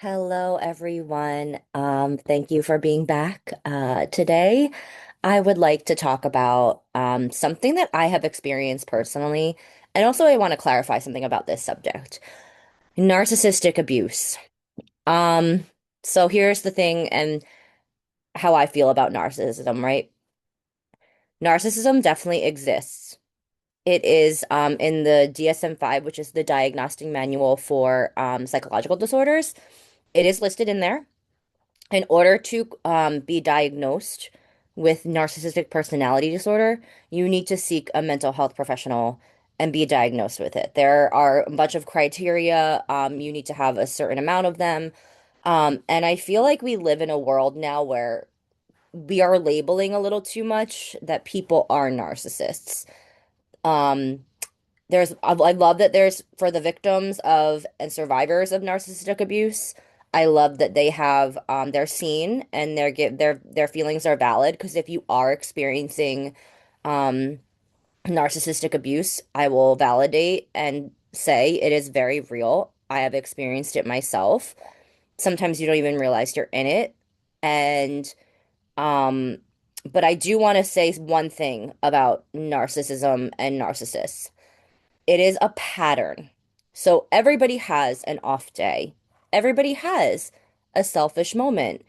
Hello, everyone. Thank you for being back. Today, I would like to talk about something that I have experienced personally, and also I want to clarify something about this subject, narcissistic abuse. Um, so here's the thing and how I feel about narcissism, right? Narcissism definitely exists. It is in the DSM-5, which is the Diagnostic Manual for Psychological Disorders. It is listed in there. In order to be diagnosed with narcissistic personality disorder, you need to seek a mental health professional and be diagnosed with it. There are a bunch of criteria. You need to have a certain amount of them. And I feel like we live in a world now where we are labeling a little too much that people are narcissists. Um, I love that there's for the victims of and survivors of narcissistic abuse. I love that they have they're seen and their feelings are valid because if you are experiencing um narcissistic abuse, I will validate and say it is very real. I have experienced it myself. Sometimes you don't even realize you're in it. And um but I do want to say one thing about narcissism and narcissists. It is a pattern. So everybody has an off day. Everybody has a selfish moment.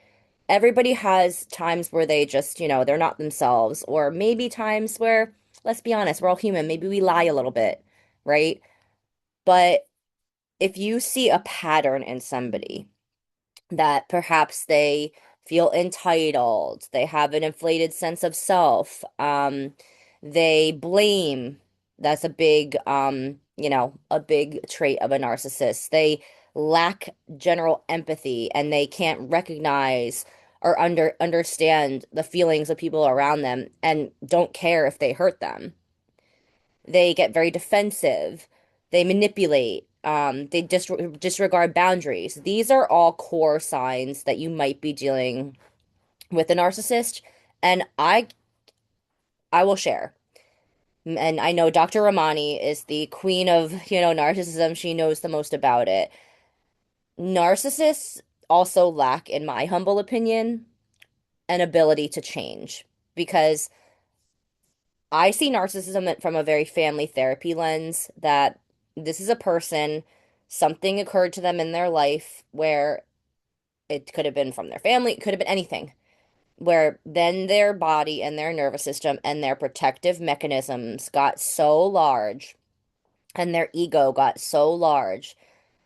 Everybody has times where they just, they're not themselves, or maybe times where, let's be honest, we're all human. Maybe we lie a little bit, right? But if you see a pattern in somebody, that perhaps they feel entitled, they have an inflated sense of self, they blame. That's a big, a big trait of a narcissist. They lack general empathy and they can't recognize or understand the feelings of people around them and don't care if they hurt them. They get very defensive. They manipulate. They disregard boundaries. These are all core signs that you might be dealing with a narcissist. And I will share. And I know Dr. Ramani is the queen of, narcissism. She knows the most about it. Narcissists also lack, in my humble opinion, an ability to change because I see narcissism from a very family therapy lens that this is a person, something occurred to them in their life where it could have been from their family, it could have been anything, where then their body and their nervous system and their protective mechanisms got so large and their ego got so large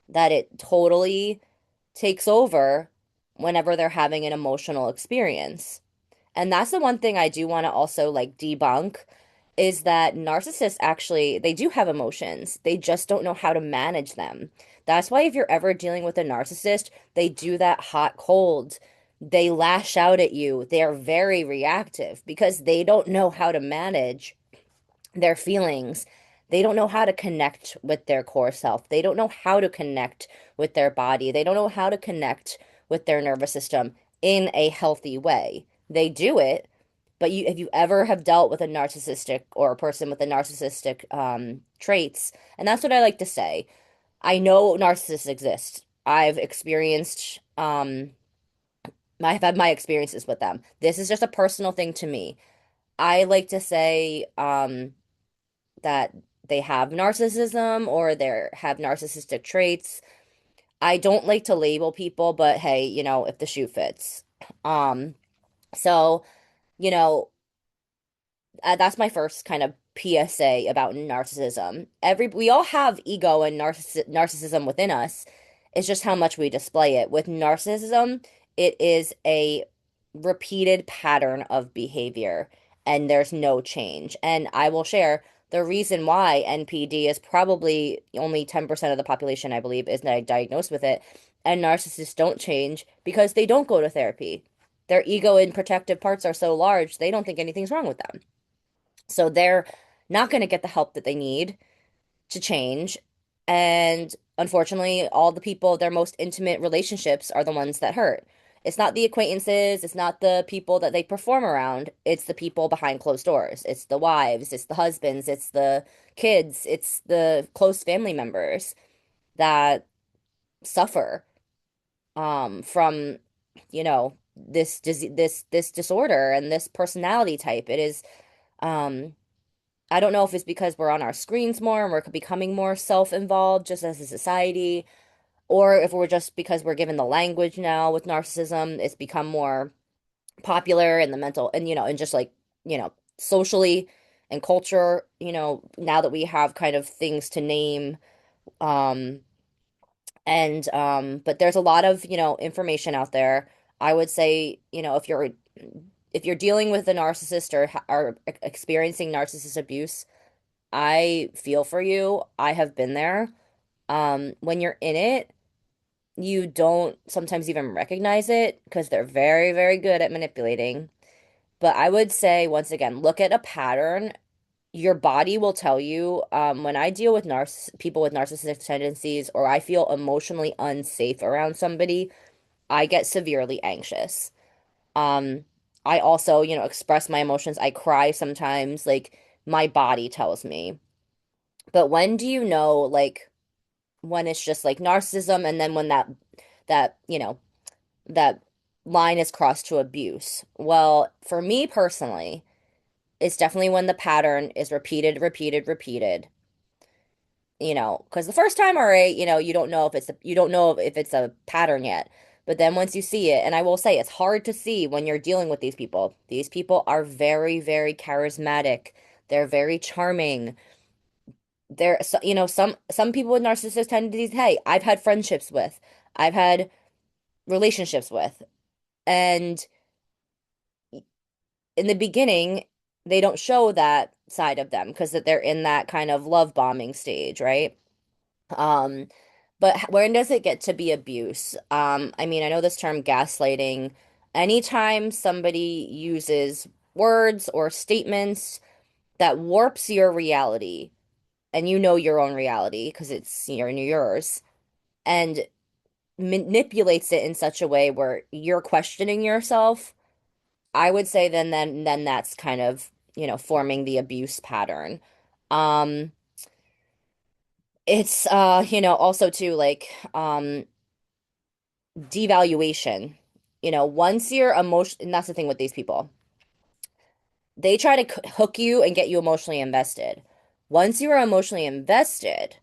that it totally takes over whenever they're having an emotional experience. And that's the one thing I do want to also like debunk is that narcissists actually they do have emotions. They just don't know how to manage them. That's why if you're ever dealing with a narcissist, they do that hot cold. They lash out at you. They're very reactive because they don't know how to manage their feelings. They don't know how to connect with their core self. They don't know how to connect with their body. They don't know how to connect with their nervous system in a healthy way. They do it, but if you ever have dealt with a narcissistic or a person with a narcissistic traits, and that's what I like to say. I know narcissists exist. I've had my experiences with them. This is just a personal thing to me. I like to say that they have narcissism or they have narcissistic traits. I don't like to label people, but hey, if the shoe fits. Um, so, you know, that's my first kind of PSA about narcissism. We all have ego and narcissism within us. It's just how much we display it. With narcissism, it is a repeated pattern of behavior, and there's no change. And I will share the reason why NPD is probably only 10% of the population, I believe, is diagnosed with it, and narcissists don't change because they don't go to therapy. Their ego and protective parts are so large, they don't think anything's wrong with them. So they're not going to get the help that they need to change. And unfortunately, all the people, their most intimate relationships are the ones that hurt. It's not the acquaintances, it's not the people that they perform around, it's the people behind closed doors. It's the wives, it's the husbands, it's the kids, it's the close family members that suffer. from, this disorder and this personality type. It is, um, I don't know if it's because we're on our screens more and we're becoming more self-involved just as a society, or if we're just because we're given the language now with narcissism, it's become more popular in the mental and and just like, socially and culture, now that we have kind of things to name. Um, and but there's a lot of, information out there. I would say, if you're dealing with a narcissist or experiencing narcissist abuse, I feel for you. I have been there. When you're in it, you don't sometimes even recognize it because they're very, very good at manipulating. But I would say, once again, look at a pattern. Your body will tell you, when I deal with people with narcissistic tendencies, or I feel emotionally unsafe around somebody, I get severely anxious. Um, I also, express my emotions. I cry sometimes, like my body tells me. But when do you know, like, when it's just like narcissism, and then when that line is crossed to abuse? Well, for me personally, it's definitely when the pattern is repeated, repeated, repeated. Because the first time, all right, you don't know if it's a pattern yet. But then once you see it, and I will say it's hard to see when you're dealing with these people. These people are very, very charismatic. They're very charming. They're, so, some people with narcissistic tendencies, hey, I've had friendships with, I've had relationships with, and in the beginning, they don't show that side of them because that they're in that kind of love bombing stage, right? Um, but when does it get to be abuse? I mean, I know this term gaslighting. Anytime somebody uses words or statements that warps your reality, and you know your own reality because it's yours, and manipulates it in such a way where you're questioning yourself, I would say then that's kind of, forming the abuse pattern. Um, it's also too, like, devaluation. Once you're emotion, and that's the thing with these people. They try to hook you and get you emotionally invested. Once you are emotionally invested,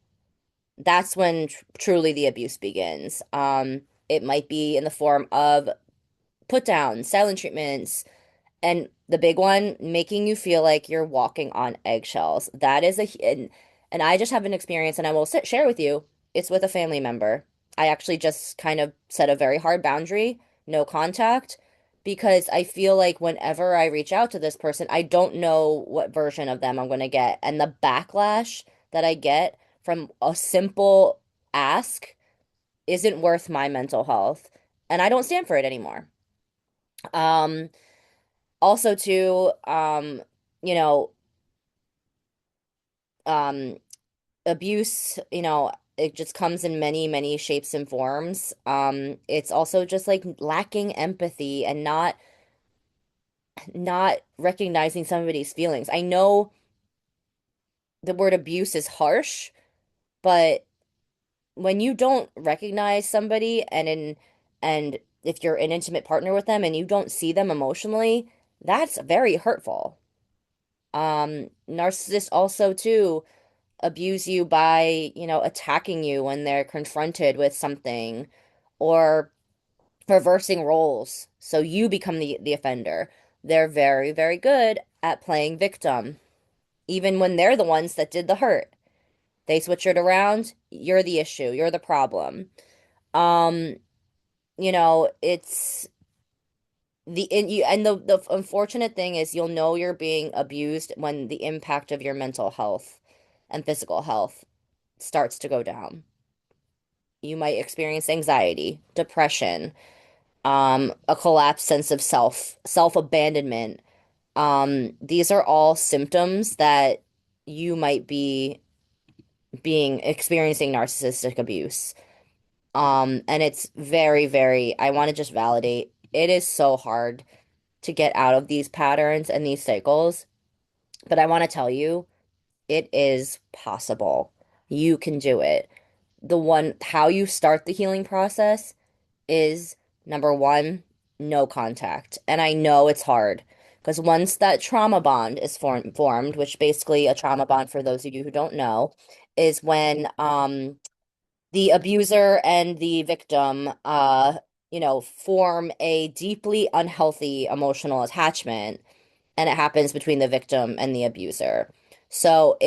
that's when truly the abuse begins. It might be in the form of put downs, silent treatments, and the big one, making you feel like you're walking on eggshells. That is and I just have an experience, and I will share with you. It's with a family member. I actually just kind of set a very hard boundary, no contact, because I feel like whenever I reach out to this person, I don't know what version of them I'm going to get. And the backlash that I get from a simple ask isn't worth my mental health. And I don't stand for it anymore. Um, Also too, you know, um, abuse, it just comes in many, many shapes and forms. It's also just like lacking empathy and not recognizing somebody's feelings. I know the word abuse is harsh, but when you don't recognize somebody, and if you're an intimate partner with them and you don't see them emotionally, that's very hurtful. Narcissists also too abuse you by, attacking you when they're confronted with something, or reversing roles. So you become the offender. They're very, very good at playing victim, even when they're the ones that did the hurt. They switch it around. You're the issue. You're the problem. Um, it's the unfortunate thing is you'll know you're being abused when the impact of your mental health and physical health starts to go down. You might experience anxiety, depression, a collapsed sense of self-abandonment. These are all symptoms that you might be being experiencing narcissistic abuse. And it's very, very, I want to just validate, it is so hard to get out of these patterns and these cycles, but I want to tell you, it is possible. You can do it. How you start the healing process is number one, no contact. And I know it's hard because once that trauma bond is formed, which basically a trauma bond, for those of you who don't know, is when the abuser and the victim form a deeply unhealthy emotional attachment, and it happens between the victim and the abuser. So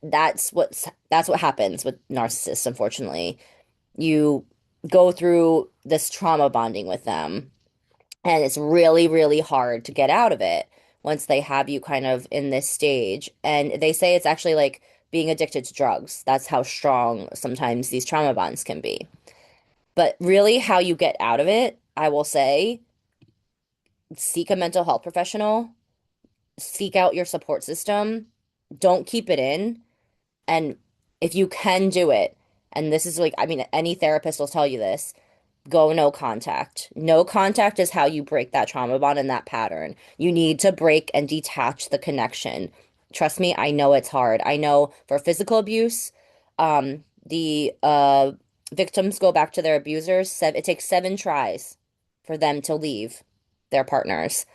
that's what happens with narcissists, unfortunately. You go through this trauma bonding with them, and it's really, really hard to get out of it once they have you kind of in this stage. And they say it's actually like being addicted to drugs. That's how strong sometimes these trauma bonds can be. But really, how you get out of it, I will say, seek a mental health professional, seek out your support system, don't keep it in. And if you can do it, and this is like, I mean, any therapist will tell you this, go no contact. No contact is how you break that trauma bond and that pattern. You need to break and detach the connection. Trust me, I know it's hard. I know for physical abuse, the victims go back to their abusers. It takes 7 tries for them to leave their partners.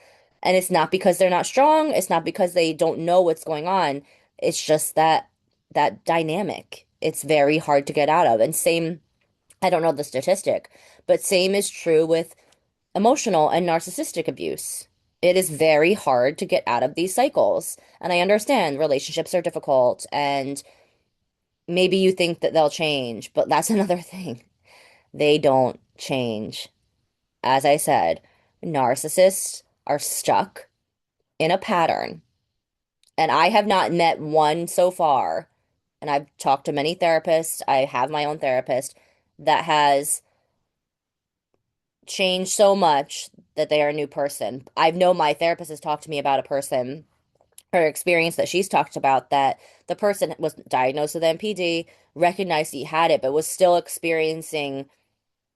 And it's not because they're not strong, it's not because they don't know what's going on. It's just that dynamic. It's very hard to get out of. And same, I don't know the statistic, but same is true with emotional and narcissistic abuse. It is very hard to get out of these cycles. And I understand relationships are difficult and maybe you think that they'll change, but that's another thing. They don't change. As I said, narcissists are stuck in a pattern. And I have not met one so far. And I've talked to many therapists. I have my own therapist that has changed so much that they are a new person. I know my therapist has talked to me about a person, her experience that she's talked about, that the person was diagnosed with NPD, recognized he had it, but was still experiencing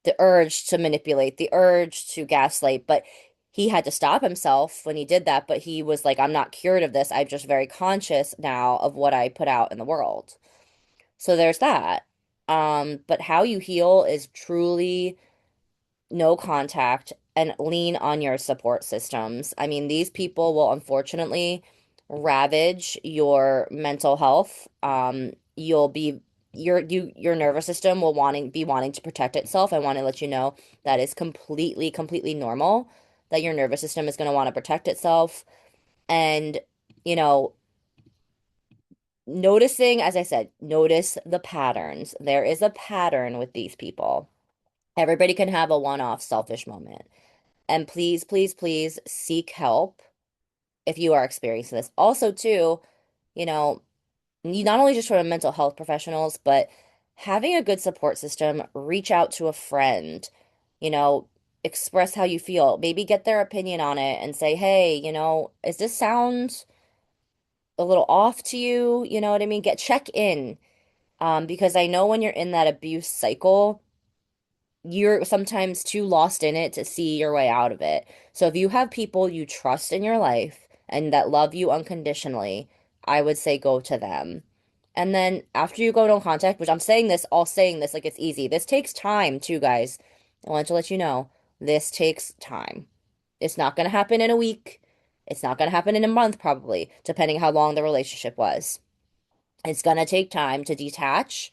the urge to manipulate, the urge to gaslight. But he had to stop himself when he did that. But he was like, I'm not cured of this. I'm just very conscious now of what I put out in the world. So there's that. But how you heal is truly no contact, and lean on your support systems. I mean, these people will unfortunately ravage your mental health. You'll be your nervous system will wanting to protect itself. I want to let you know that is completely, completely normal, that your nervous system is going to want to protect itself. And, you know, noticing, as I said, notice the patterns. There is a pattern with these people. Everybody can have a one-off selfish moment. And please, please, please seek help if you are experiencing this. Also, too, you know, you not only just from mental health professionals, but having a good support system, reach out to a friend, you know, express how you feel, maybe get their opinion on it and say, hey, is this sound a little off to you? You know what I mean? Check in. Because I know when you're in that abuse cycle, you're sometimes too lost in it to see your way out of it. So if you have people you trust in your life and that love you unconditionally, I would say go to them. And then after you go no contact, which I'm saying this, all saying this like it's easy. This takes time too, guys. I want to let you know, this takes time. It's not going to happen in a week. It's not going to happen in a month, probably, depending how long the relationship was. It's going to take time to detach,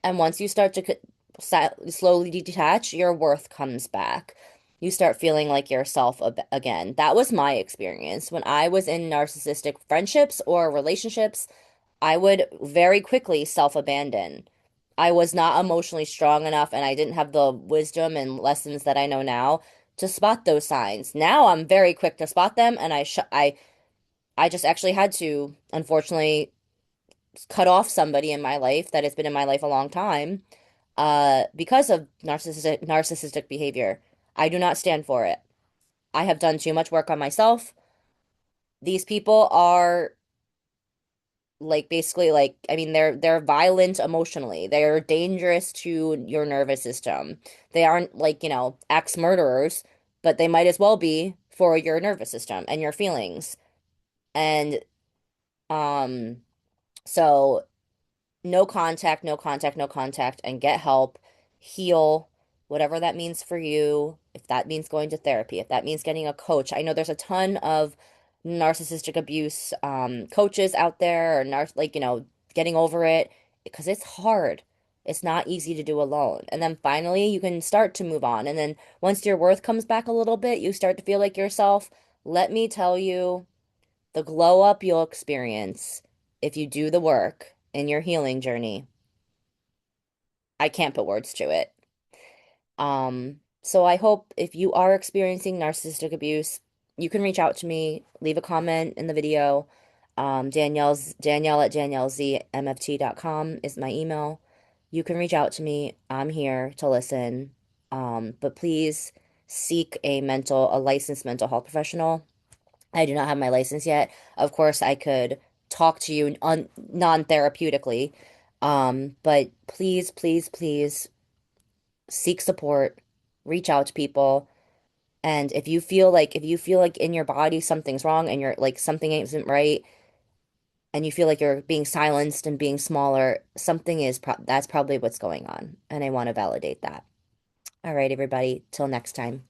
and once you start to slowly detach, your worth comes back. You start feeling like yourself again. That was my experience. When I was in narcissistic friendships or relationships, I would very quickly self-abandon. I was not emotionally strong enough, and I didn't have the wisdom and lessons that I know now to spot those signs. Now I'm very quick to spot them, and I just actually had to, unfortunately, cut off somebody in my life that has been in my life a long time because of narcissistic behavior. I do not stand for it. I have done too much work on myself. These people are like basically like, I mean, they're violent emotionally. They're dangerous to your nervous system. They aren't like, ex murderers, but they might as well be for your nervous system and your feelings. And um so no contact, no contact, no contact, and get help, heal. whatever that means for you, if that means going to therapy, if that means getting a coach. I know there's a ton of narcissistic abuse coaches out there, or getting over it, because it's hard. It's not easy to do alone. And then finally, you can start to move on. And then once your worth comes back a little bit, you start to feel like yourself. Let me tell you, the glow up you'll experience if you do the work in your healing journey, I can't put words to it. So I hope if you are experiencing narcissistic abuse, you can reach out to me, leave a comment in the video. Danielle at DanielleZMFT.com is my email. You can reach out to me. I'm here to listen. But please seek a licensed mental health professional. I do not have my license yet. Of course, I could talk to you non-therapeutically. But please, please, please seek support, reach out to people. And if you feel like in your body something's wrong and you're like something isn't right and you feel like you're being silenced and being smaller, that's probably what's going on. And I want to validate that. All right, everybody, till next time.